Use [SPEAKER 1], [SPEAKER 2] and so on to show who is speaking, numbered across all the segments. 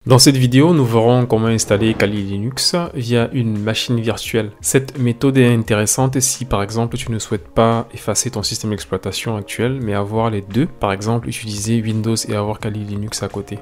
[SPEAKER 1] Dans cette vidéo, nous verrons comment installer Kali Linux via une machine virtuelle. Cette méthode est intéressante si par exemple tu ne souhaites pas effacer ton système d'exploitation actuel, mais avoir les deux, par exemple utiliser Windows et avoir Kali Linux à côté.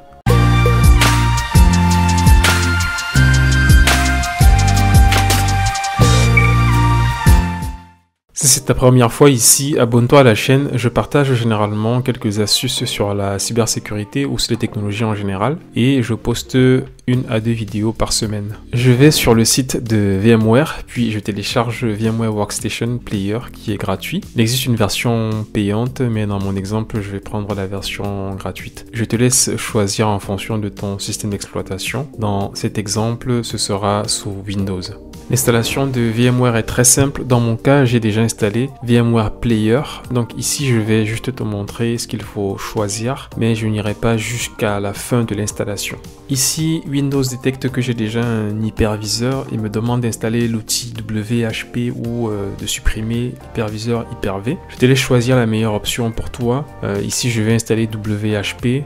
[SPEAKER 1] Si c'est ta première fois ici, abonne-toi à la chaîne, je partage généralement quelques astuces sur la cybersécurité ou sur les technologies en général et je poste 1 à 2 vidéos par semaine. Je vais sur le site de VMware, puis je télécharge VMware Workstation Player qui est gratuit. Il existe une version payante, mais dans mon exemple, je vais prendre la version gratuite. Je te laisse choisir en fonction de ton système d'exploitation. Dans cet exemple, ce sera sous Windows. L'installation de VMware est très simple. Dans mon cas, j'ai déjà installé VMware Player. Donc ici, je vais juste te montrer ce qu'il faut choisir, mais je n'irai pas jusqu'à la fin de l'installation. Ici, Windows détecte que j'ai déjà un hyperviseur et me demande d'installer l'outil WHP ou de supprimer l'hyperviseur Hyper-V. Je te laisse choisir la meilleure option pour toi. Ici, je vais installer WHP,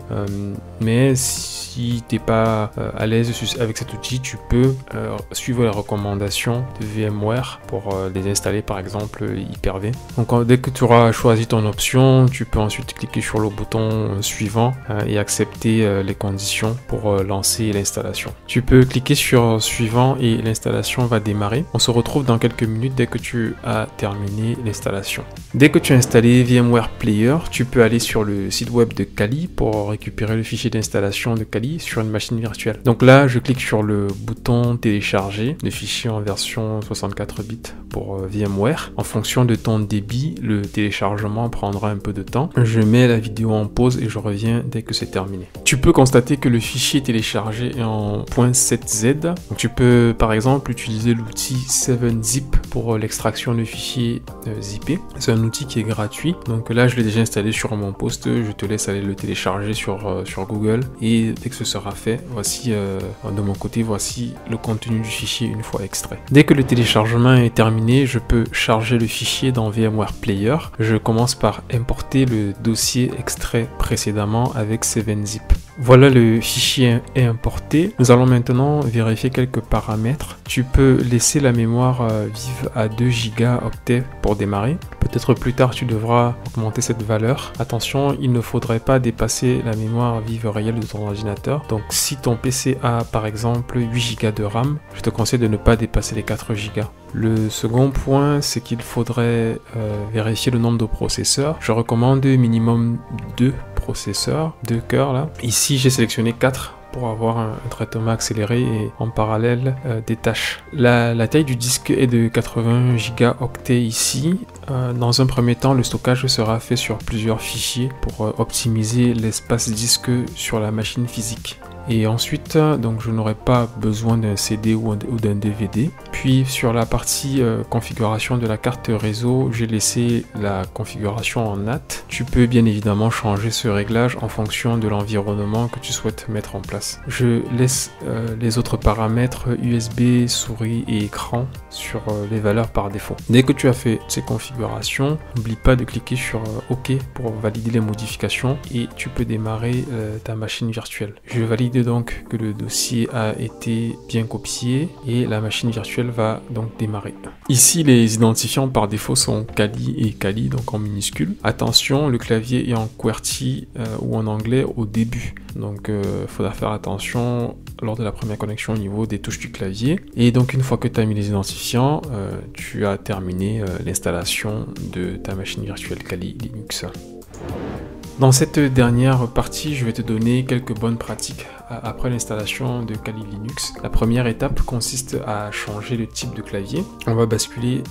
[SPEAKER 1] mais si tu n'es pas à l'aise avec cet outil, tu peux suivre les recommandations de VMware pour les installer, par exemple Hyper-V. Donc dès que tu auras choisi ton option, tu peux ensuite cliquer sur le bouton suivant et accepter les conditions pour lancer l'installation. Tu peux cliquer sur suivant et l'installation va démarrer. On se retrouve dans quelques minutes dès que tu as terminé l'installation. Dès que tu as installé VMware Player, tu peux aller sur le site web de Kali pour récupérer le fichier d'installation de Kali sur une machine virtuelle. Donc là, je clique sur le bouton télécharger le fichier en version 64 bits pour VMware. En fonction de ton débit, le téléchargement prendra un peu de temps. Je mets la vidéo en pause et je reviens dès que c'est terminé. Tu peux constater que le fichier téléchargé est en .7z. Donc tu peux par exemple utiliser l'outil 7zip pour l'extraction de fichiers zippés. C'est un outil qui est gratuit. Donc là, je l'ai déjà installé sur mon poste. Je te laisse aller le télécharger sur Google et dès que ce sera fait, voici de mon côté, voici le contenu du fichier une fois extrait. Dès que le téléchargement est terminé, je peux charger le fichier dans VMware Player. Je commence par importer le dossier extrait précédemment avec 7zip. Voilà, le fichier est importé. Nous allons maintenant vérifier quelques paramètres. Tu peux laisser la mémoire vive à 2 Go pour démarrer. Peut-être plus tard tu devras augmenter cette valeur. Attention, il ne faudrait pas dépasser la mémoire vive réelle de ton ordinateur. Donc si ton PC a par exemple 8 Go de RAM, je te conseille de ne pas dépasser les 4 Go. Le second point, c'est qu'il faudrait vérifier le nombre de processeurs. Je recommande minimum 2 processeurs, 2 cœurs là. Ici j'ai sélectionné 4 pour avoir un traitement accéléré et en parallèle des tâches. La taille du disque est de 80 Go ici. Dans un premier temps, le stockage sera fait sur plusieurs fichiers pour optimiser l'espace disque sur la machine physique. Et ensuite, donc je n'aurai pas besoin d'un CD ou d'un DVD. Puis sur la partie configuration de la carte réseau, j'ai laissé la configuration en NAT. Tu peux bien évidemment changer ce réglage en fonction de l'environnement que tu souhaites mettre en place. Je laisse les autres paramètres USB, souris et écran sur les valeurs par défaut. Dès que tu as fait ces configurations, n'oublie pas de cliquer sur OK pour valider les modifications et tu peux démarrer ta machine virtuelle. Je valide donc que le dossier a été bien copié et la machine virtuelle va donc démarrer. Ici, les identifiants par défaut sont Kali et Kali, donc en minuscule. Attention, le clavier est en QWERTY ou en anglais au début. Donc il faudra faire attention lors de la première connexion au niveau des touches du clavier. Et donc une fois que tu as mis les identifiants, tu as terminé l'installation de ta machine virtuelle Kali Linux. Dans cette dernière partie, je vais te donner quelques bonnes pratiques après l'installation de Kali Linux. La première étape consiste à changer le type de clavier. On va basculer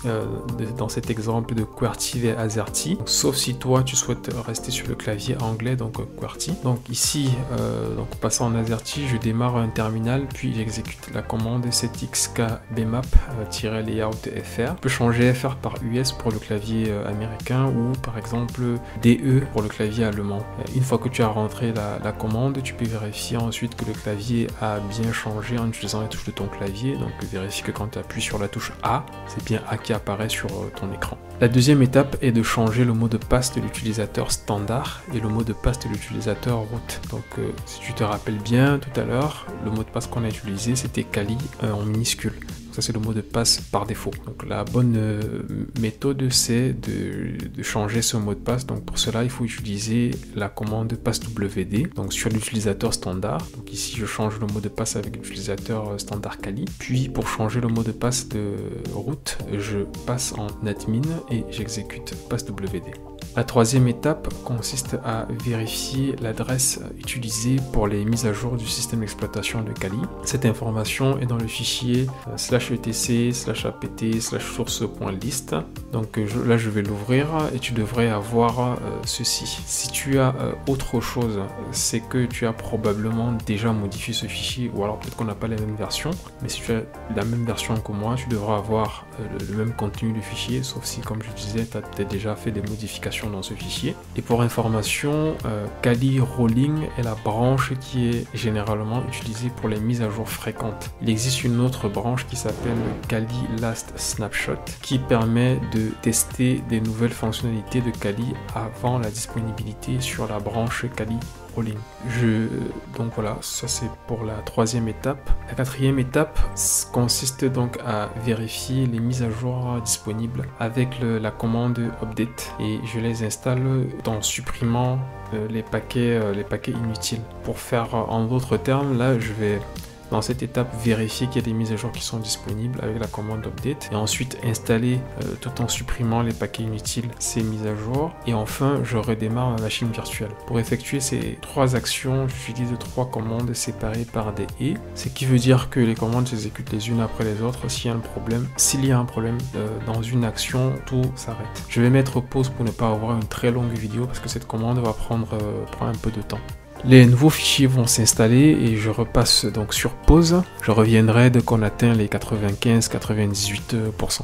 [SPEAKER 1] dans cet exemple de QWERTY vers AZERTY, sauf si toi tu souhaites rester sur le clavier anglais, donc QWERTY. Donc ici, passant en AZERTY, je démarre un terminal, puis j'exécute la commande 7xkbmap-layout-fr. Je peux changer FR par US pour le clavier américain ou par exemple DE pour le clavier allemand. Une fois que tu as rentré la commande, tu peux vérifier ensuite ensuite que le clavier a bien changé en utilisant les touches de ton clavier. Donc vérifie que quand tu appuies sur la touche A, c'est bien A qui apparaît sur ton écran. La deuxième étape est de changer le mot de passe de l'utilisateur standard et le mot de passe de l'utilisateur root. Donc si tu te rappelles bien tout à l'heure, le mot de passe qu'on a utilisé c'était Kali en minuscule. Ça c'est le mot de passe par défaut. Donc la bonne méthode c'est de changer ce mot de passe. Donc pour cela il faut utiliser la commande passwd donc sur l'utilisateur standard. Donc ici je change le mot de passe avec l'utilisateur standard Kali. Puis pour changer le mot de passe de root, je passe en admin et j'exécute passwd. La troisième étape consiste à vérifier l'adresse utilisée pour les mises à jour du système d'exploitation de Kali. Cette information est dans le fichier /etc/apt/source.list. Donc là je vais l'ouvrir et tu devrais avoir ceci. Si tu as autre chose, c'est que tu as probablement déjà modifié ce fichier ou alors peut-être qu'on n'a pas la même version. Mais si tu as la même version que moi, tu devras avoir le même contenu du fichier, sauf si comme je disais, tu as peut-être déjà fait des modifications dans ce fichier. Et pour information, Kali Rolling est la branche qui est généralement utilisée pour les mises à jour fréquentes. Il existe une autre branche qui s'appelle Kali Last Snapshot qui permet de tester des nouvelles fonctionnalités de Kali avant la disponibilité sur la branche Kali Rolling. Donc voilà, ça c'est pour la troisième étape. La quatrième étape consiste donc à vérifier les mises à jour disponibles avec la commande update et je les installe en supprimant les paquets inutiles. Pour faire en d'autres termes, là je vais dans cette étape vérifier qu'il y a des mises à jour qui sont disponibles avec la commande update et ensuite installer tout en supprimant les paquets inutiles ces mises à jour et enfin je redémarre ma machine virtuelle. Pour effectuer ces trois actions, j'utilise trois commandes séparées par des et, ce qui veut dire que les commandes s'exécutent les unes après les autres. S'il y a un problème dans une action, tout s'arrête. Je vais mettre pause pour ne pas avoir une très longue vidéo parce que cette commande va prendre un peu de temps. Les nouveaux fichiers vont s'installer et je repasse donc sur pause. Je reviendrai dès qu'on atteint les 95-98%.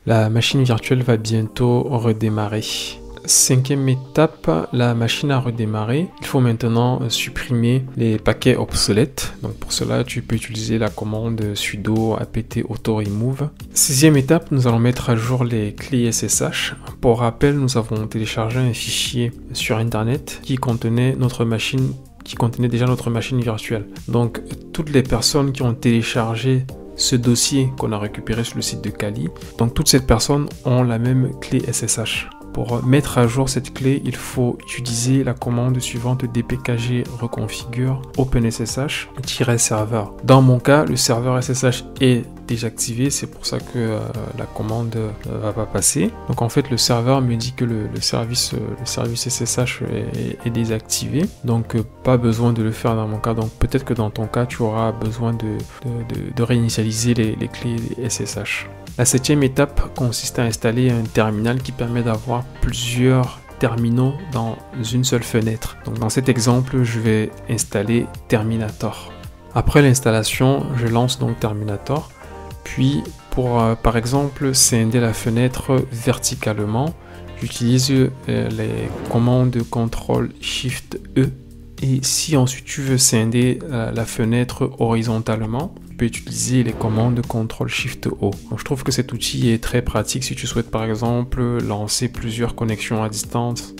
[SPEAKER 1] La machine virtuelle va bientôt redémarrer. Cinquième étape, la machine a redémarré. Il faut maintenant supprimer les paquets obsolètes. Donc pour cela, tu peux utiliser la commande sudo apt auto remove. Sixième étape, nous allons mettre à jour les clés SSH. Pour rappel, nous avons téléchargé un fichier sur internet qui contenait déjà notre machine virtuelle. Donc toutes les personnes qui ont téléchargé ce dossier qu'on a récupéré sur le site de Kali, donc toutes ces personnes ont la même clé SSH. Pour mettre à jour cette clé, il faut utiliser la commande suivante dpkg reconfigure OpenSSH-serveur. Dans mon cas, le serveur SSH est désactivé, c'est pour ça que la commande va pas passer. Donc en fait, le serveur me dit que le service SSH est désactivé, donc pas besoin de le faire dans mon cas. Donc peut-être que dans ton cas, tu auras besoin de réinitialiser les clés SSH. La septième étape consiste à installer un terminal qui permet d'avoir plusieurs terminaux dans une seule fenêtre. Donc dans cet exemple, je vais installer Terminator. Après l'installation, je lance donc Terminator. Puis pour par exemple scinder la fenêtre verticalement, j'utilise les commandes CTRL SHIFT E. Et si ensuite tu veux scinder la fenêtre horizontalement, tu peux utiliser les commandes CTRL SHIFT O. Donc, je trouve que cet outil est très pratique si tu souhaites par exemple lancer plusieurs connexions à distance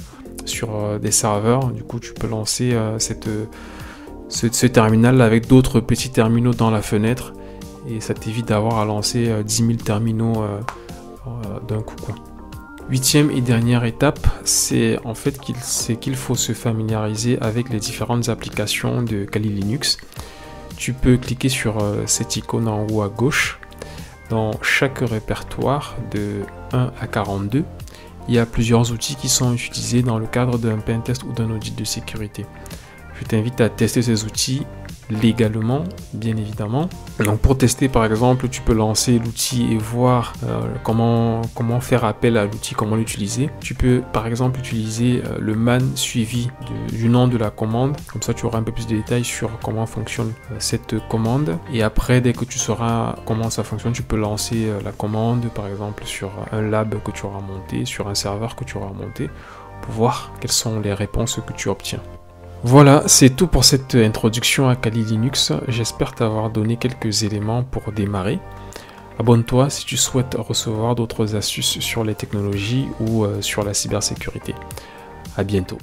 [SPEAKER 1] sur des serveurs. Du coup, tu peux lancer ce terminal avec d'autres petits terminaux dans la fenêtre et ça t'évite d'avoir à lancer 10 000 terminaux d'un coup, quoi. Huitième et dernière étape, c'est en fait qu'il faut se familiariser avec les différentes applications de Kali Linux. Tu peux cliquer sur cette icône en haut à gauche. Dans chaque répertoire de 1 à 42, il y a plusieurs outils qui sont utilisés dans le cadre d'un pentest ou d'un audit de sécurité. Je t'invite à tester ces outils légalement, bien évidemment. Donc pour tester par exemple, tu peux lancer l'outil et voir comment faire appel à l'outil, comment l'utiliser. Tu peux par exemple utiliser le man suivi du nom de la commande, comme ça tu auras un peu plus de détails sur comment fonctionne cette commande. Et après, dès que tu sauras comment ça fonctionne, tu peux lancer la commande par exemple sur un lab que tu auras monté, sur un serveur que tu auras monté, pour voir quelles sont les réponses que tu obtiens. Voilà, c'est tout pour cette introduction à Kali Linux. J'espère t'avoir donné quelques éléments pour démarrer. Abonne-toi si tu souhaites recevoir d'autres astuces sur les technologies ou sur la cybersécurité. À bientôt.